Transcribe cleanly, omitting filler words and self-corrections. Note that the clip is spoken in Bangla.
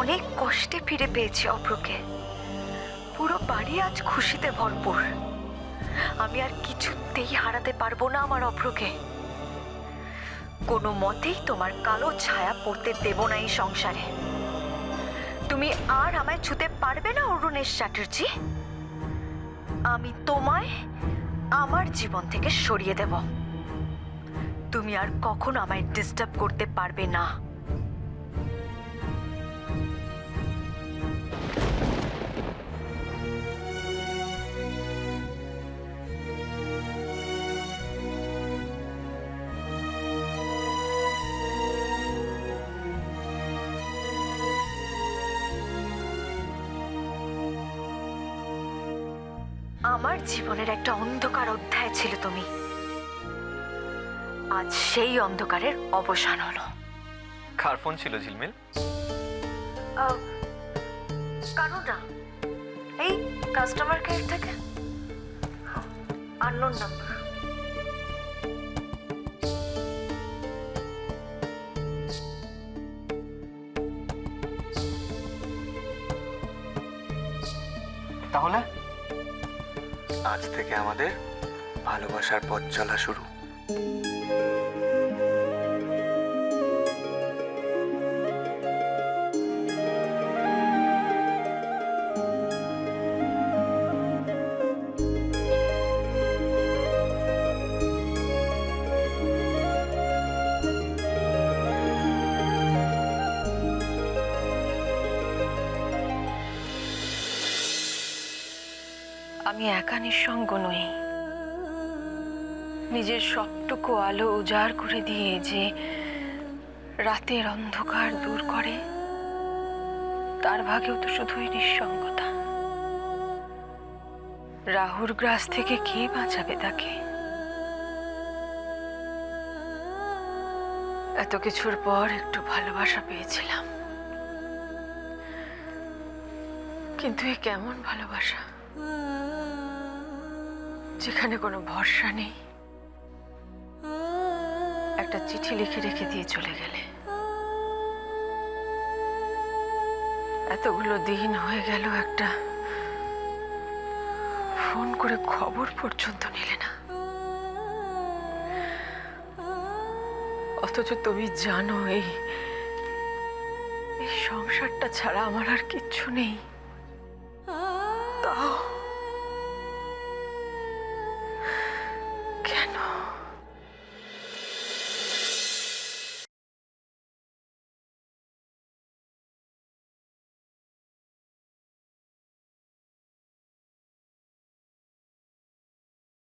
অনেক কষ্টে ফিরে পেয়েছি অভ্রকে। পুরো বাড়ি আজ খুশিতে ভরপুর। আমি আর কিছুতেই হারাতে পারবো না আমার অভ্রকে। কোনো মতেই তোমার কালো ছায়া পড়তে দেব না এই সংসারে। তুমি আর আমায় ছুতে পারবে না অরুণেশ চ্যাটার্জি। আমি তোমায় আমার জীবন থেকে সরিয়ে দেব। তুমি আর কখনো আমায় ডিস্টার্ব করতে পারবে না। আমার জীবনের একটা অন্ধকার অধ্যায় ছিল তুমি। আজ সেই অন্ধকারের অবসান হলো। কার ফোন ছিল ঝিলমিল? কারো না, এই কাস্টমার কেয়ার থেকে আননোন নাম্বার। তাহলে আজ থেকে আমাদের ভালোবাসার পথ চলা শুরু। আমি একা নিঃসঙ্গ নই। নিজের সবটুকু আলো উজাড় করে দিয়ে যে রাতের অন্ধকার দূর করে, তার ভাগেও তো শুধুই নিঃসঙ্গতা। রাহুর গ্রাস থেকে কে বাঁচাবে তাকে? এত কিছুর পর একটু ভালোবাসা পেয়েছিলাম, কিন্তু এ কেমন ভালোবাসা যেখানে কোনো ভরসা নেই। একটা চিঠি লিখে রেখে দিয়ে চলে গেলে। এতগুলো দিন হয়ে গেল, একটা ফোন করে খবর পর্যন্ত নিলে না। অথচ তুমি জানো এই সংসারটা ছাড়া আমার আর কিচ্ছু নেই।